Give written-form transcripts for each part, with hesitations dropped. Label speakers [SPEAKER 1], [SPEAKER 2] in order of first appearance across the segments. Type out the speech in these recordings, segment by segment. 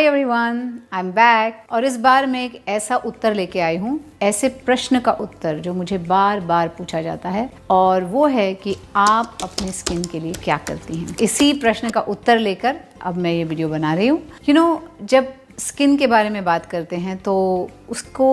[SPEAKER 1] Hi everyone, I'm back और इस बार मैं एक ऐसा उत्तर लेके आई हूँ, ऐसे प्रश्न का उत्तर जो मुझे बार बार पूछा जाता है और वो है कि आप अपनी स्किन के लिए क्या करती हैं। इसी प्रश्न का उत्तर लेकर अब मैं ये वीडियो बना रही हूँ। जब स्किन के बारे में बात करते हैं तो उसको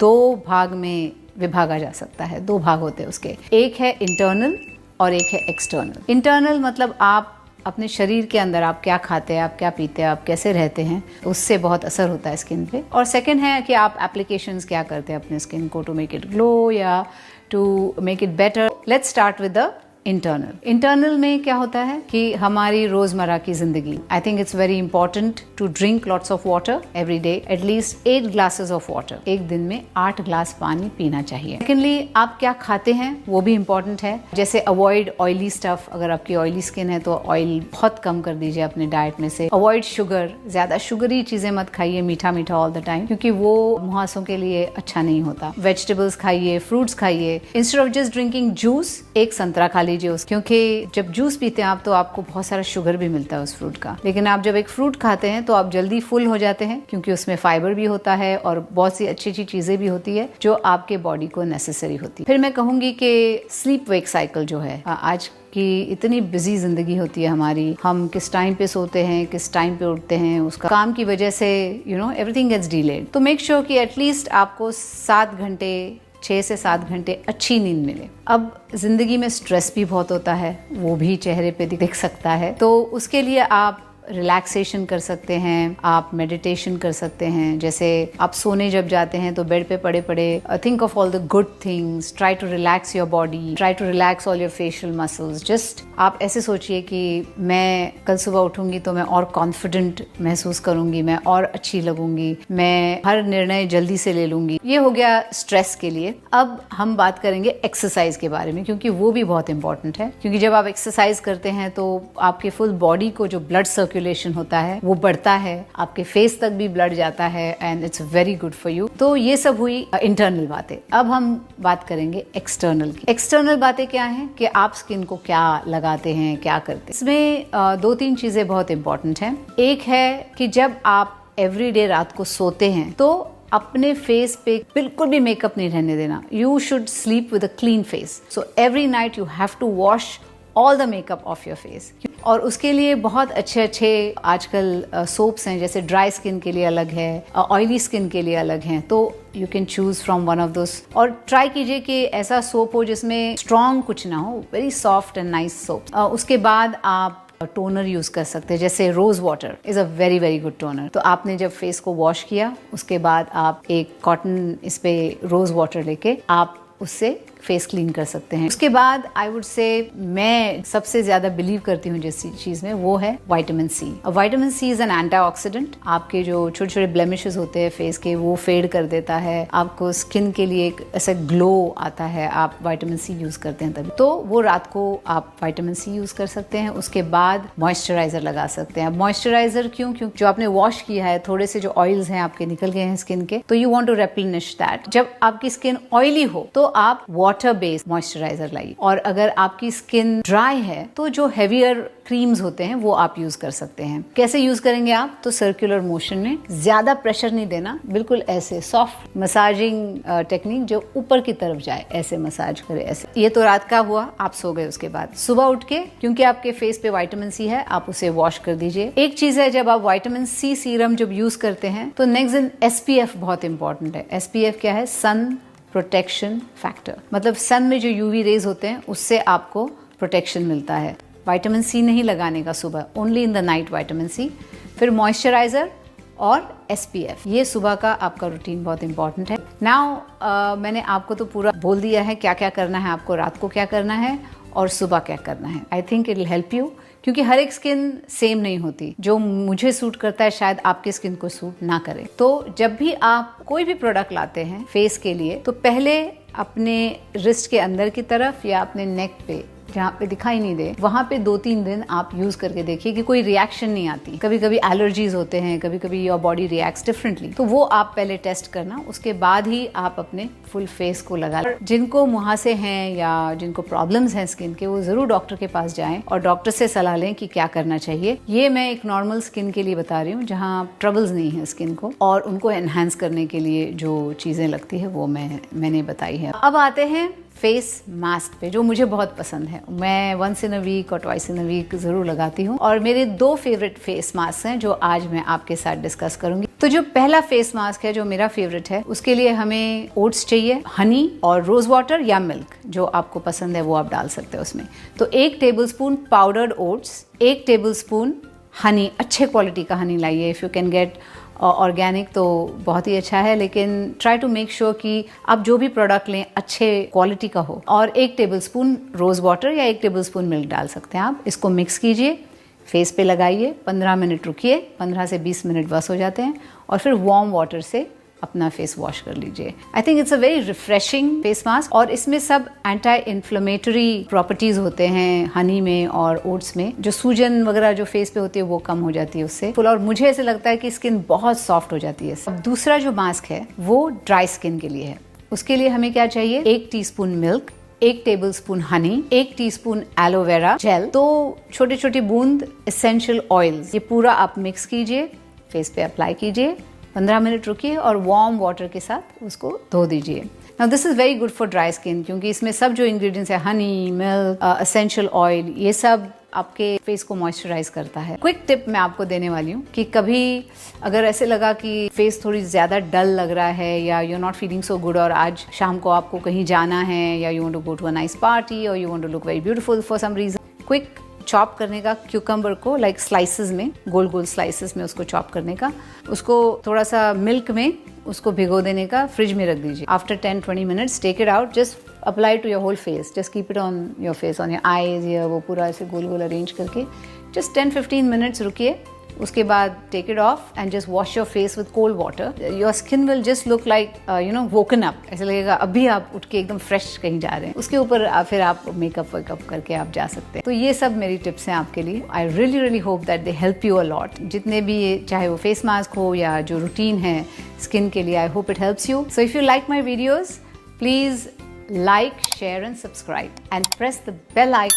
[SPEAKER 1] दो भाग में विभागा जा सकता है। दो भाग होते हैं उसके, एक है इंटरनल और एक है एक्सटर्नल। इंटरनल मतलब आप अपने शरीर के अंदर आप क्या खाते हैं, आप क्या पीते हैं, आप कैसे रहते हैं, उससे बहुत असर होता है स्किन पे। और सेकंड है कि आप एप्लीकेशंस क्या करते हैं अपने स्किन को टू मेक इट ग्लो या to make it better. Let's start with the internal में क्या होता है कि हमारी रोजमर्रा की जिंदगी, I think it's very important to drink lots of water every day, at least 8 glasses of water. एक दिन में 8 ग्लास पानी पीना चाहिए। सेकेंडली, आप क्या खाते हैं वो भी इंपॉर्टेंट है। जैसे अवॉइड ऑयली स्टफ, अगर आपकी ऑयली स्किन है तो ऑयल बहुत कम कर दीजिए अपने डाइट में से। अवॉइड शुगर, ज्यादा शुगरी चीजें मत खाइए, मीठा मीठा ऑल द टाइम, क्योंकि वो मुहासों के लिए अच्छा नहीं होता। वेजिटेबल्स खाइए, फ्रूट्स खाइए। Instead of just drinking juice, एक संतरा खा लीजिए, क्योंकि जब जूस पीते हैं आप तो आपको बहुत सारा शुगर भी मिलता है उस फ्रूट का। लेकिन आप जब एक फ्रूट खाते हैं तो आप जल्दी फुल हो जाते हैं, क्योंकि उसमें फाइबर भी होता है और बहुत सी अच्छी अच्छी चीजें भी होती है जो आपके बॉडी को नेसेसरी होती है। फिर मैं कहूंगी कि स्लीप वेक साइकिल जो है, आज कि इतनी बिजी जिंदगी होती है हमारी, हम किस टाइम पे सोते हैं, किस टाइम पे उठते हैं, उसका काम की वजह से एवरीथिंग गेट्स डिलेड। तो मेक श्योर कि एटलीस्ट आपको 6 से 7 घंटे अच्छी नींद मिले। अब जिंदगी में स्ट्रेस भी बहुत होता है, वो भी चेहरे पे दिख सकता है, तो उसके लिए आप रिलैक्सेशन कर सकते हैं, आप मेडिटेशन कर सकते हैं। जैसे आप सोने जब जाते हैं तो बेड पे पड़े पड़े think of all the good things, try to relax your body, try to relax all your facial muscles. Just आप ऐसे सोचिए कि मैं कल सुबह उठूंगी तो मैं और कॉन्फिडेंट महसूस करूंगी, मैं और अच्छी लगूंगी, मैं हर निर्णय जल्दी से ले लूंगी। ये हो गया स्ट्रेस के लिए। अब हम बात करेंगे एक्सरसाइज के बारे में, क्योंकि वो भी बहुत इंपॉर्टेंट है। क्योंकि जब आप एक्सरसाइज करते हैं तो आपके फुल बॉडी को जो ब्लड सर्कुलेशन होता है वो बढ़ता है, आपके फेस तक भी ब्लड जाता है and it's very good for you. तो ये सब हुई इंटरनल बातें। अब हम बात करेंगे एक्सटर्नल की। एक्सटर्नल बातें क्या हैं कि आप स्किन को क्या लगाते हैं, क्या करते हैं। इसमें 2-3 चीजें बहुत इंपॉर्टेंट हैं। एक है कि जब आप एवरीडे रात को सोते हैं तो अपने फेस पे बिल्कुल भी मेकअप नहीं रहने देना। You should sleep with a clean face, so every night you have to wash all the makeup off your face. और उसके लिए बहुत अच्छे आजकल सोप्स हैं, जैसे ड्राई स्किन के लिए अलग है, ऑयली स्किन के लिए अलग हैं, तो you can choose from one of those. और ट्राई कीजिए कि ऐसा सोप हो जिसमें स्ट्रॉन्ग कुछ ना हो, very soft and nice soap. उसके बाद आप टोनर यूज कर सकते हैं, जैसे rose water is a very very good toner. तो आपने जब फेस को वॉश किया उसके बाद आप एक कॉटन इस पे रोज वाटर लेके आप उससे फेस क्लीन कर सकते हैं। उसके बाद आई वुड से मैं सबसे ज्यादा बिलीव करती हूँ जिस चीज में, वो है vitamin C. Vitamin C is an antioxidant. आपके जो छोटे छोटे ब्लेमिशेस होते हैं फेस के वो फेड कर देता है, आपको स्किन के लिए एक ऐसा ग्लो आता है। आप विटामिन सी यूज करते हैं तभी, तो वो रात को आप विटामिन सी यूज कर सकते हैं। उसके बाद मॉइस्चराइजर लगा सकते हैं। मॉइस्चराइजर क्यों? जो आपने वॉश किया है, थोड़े से जो ऑयल्स हैं आपके निकल गए हैं स्किन के, तो you want to replenish that. जब आपकी स्किन ऑयली हो तो आप वाटर बेस्ड मॉइस्चराइजर लाइए। और अगर आपकी स्किन ड्राई है तो जो हेवियर क्रीम्स होते हैं वो आप यूज कर सकते हैं। कैसे यूज करेंगे आप? तो सर्कुलर मोशन में, ज्यादा प्रेशर नहीं देना, बिल्कुल ऐसे सॉफ्ट मसाजिंग टेक्निक जो ऊपर की तरफ जाए, ऐसे मसाज करे ऐसे। ये तो रात का हुआ, आप सो गए। उसके बाद सुबह उठ के, क्योंकि आपके फेस पे विटामिन सी है, आप उसे वॉश कर दीजिए। एक चीज है, जब आप विटामिन सी सीरम जब यूज करते हैं तो नेक्स्ट दिन SPF बहुत इंपॉर्टेंट है। SPF क्या है? Sun protection factor. मतलब सन में जो यूवी रेज होते हैं उससे आपको प्रोटेक्शन मिलता है। विटामिन सी नहीं लगाने का सुबह, only in the night vitamin C. फिर मॉइस्चराइजर और SPF, ये सुबह का आपका रूटीन बहुत इंपॉर्टेंट है। नाउ मैंने आपको तो पूरा बोल दिया है क्या क्या करना है आपको, रात को क्या करना है और सुबह क्या करना है। I think it will help you, क्योंकि हर एक स्किन सेम नहीं होती। जो मुझे सूट करता है शायद आपके स्किन को सूट ना करे। तो जब भी आप कोई भी प्रोडक्ट लाते हैं फेस के लिए, तो पहले अपने रिस्ट के अंदर की तरफ या अपने नेक पे जहाँ पे दिखाई नहीं दे, वहाँ पे 2-3 दिन आप यूज करके देखिए कि कोई रिएक्शन नहीं आती। कभी कभी एलर्जीज होते हैं, कभी कभी योर बॉडी रिएक्ट्स डिफरेंटली, तो वो आप पहले टेस्ट करना, उसके बाद ही आप अपने फुल फेस को लगा। जिनको मुहासे हैं या जिनको प्रॉब्लम्स हैं स्किन के, वो जरूर डॉक्टर के पास जाएं और डॉक्टर से सलाह लें कि क्या करना चाहिए। ये मैं एक नॉर्मल स्किन के लिए बता रही हूँ जहाँ ट्रबल्स नहीं है स्किन को, और उनको एनहांस करने के लिए जो चीजें लगती है वो मैंने बताई है। अब आते हैं फेस मास्क पे, जो मुझे बहुत पसंद है। मैं वंस इन अ वीक और ट्वाइस इन अ वीक जरूर लगाती हूँ, और मेरे 2 फेवरेट फेस मास्क हैं जो आज मैं आपके साथ डिस्कस करूंगी। तो जो पहला फेस मास्क है जो मेरा फेवरेट है, उसके लिए हमें ओट्स चाहिए, हनी और रोज वाटर या मिल्क, जो आपको पसंद है वो आप डाल सकते हो उसमें। तो 1 tablespoon powdered oats, 1 tablespoon Honey, अच्छे क्वालिटी का हनी लाइए। If you can get organic तो बहुत ही अच्छा है, लेकिन ट्राई टू मेक श्योर कि आप जो भी प्रोडक्ट लें अच्छे क्वालिटी का हो। और 1 टेबलस्पून रोज वाटर या 1 टेबलस्पून मिल्क डाल सकते हैं आप। इसको मिक्स कीजिए, फेस पे लगाइए, 15 मिनट रुकिए, 15 से 20 मिनट बस हो जाते हैं, और फिर वार्म वाटर से अपना फेस वॉश कर लीजिए। आई think it's a very refreshing face mask, और इसमें सब एंटी इन्फ्लेमेटरी प्रॉपर्टीज होते हैं हनी में और ओट्स में। जो सूजन वगैरह जो फेस पे होती है वो कम हो जाती है उससे, और मुझे ऐसे लगता है कि स्किन बहुत सॉफ्ट हो जाती है। अब दूसरा जो मास्क है वो ड्राई स्किन के लिए है। उसके लिए हमें क्या चाहिए? 1 teaspoon milk, 1 tablespoon Honey, 1 teaspoon aloe vera gel, 2 छोटे छोटे बूंद एसेंशियल ऑयल्स। ये पूरा आप मिक्स कीजिए, फेस पे अप्लाई कीजिए, 15 मिनट रुकिए और वार्म वाटर के साथ उसको धो दीजिए। Now this is very good for dry skin, क्योंकि इसमें सब जो इंग्रेडिएंट्स है, हनी, मिल्क, एसेंशियल ऑयल, ये सब आपके फेस को मॉइस्चराइज करता है। क्विक टिप मैं आपको देने वाली हूँ कि कभी अगर ऐसे लगा कि फेस थोड़ी ज्यादा डल लग रहा है, या you are not feeling so good, और आज शाम को आपको कहीं जाना है, या you want to go to a nice party, और you want to look very beautiful for some reason, quick chop करने का क्यूकम्बर को, लाइक स्लाइसेस में, गोल गोल स्लाइसेस में उसको चॉप करने का, उसको थोड़ा सा मिल्क में उसको भिगो देने का, फ्रिज में रख दीजिए। After 10-20 minutes take it out, just apply to your whole face, just keep it on your face, on your eyes, या वो पूरा ऐसे गोल गोल अरेंज करके जस्ट 10-15 मिनट्स रुकिए। उसके बाद take it off and just wash your face with cold water. Your skin will just look like woken up, ऐसे लगेगा अभी आप उठ के एकदम फ्रेश कहीं जा रहे हैं। उसके ऊपर फिर आप मेकअप वेकअप करके आप जा सकते हैं। तो ये सब मेरी टिप्स हैं आपके लिए। I really hope that they help you a lot. जितने भी, चाहे वो फेस मास्क हो या जो रूटीन है स्किन के लिए, I hope it helps you. So if you like my videos, please like, share and subscribe and press the bell icon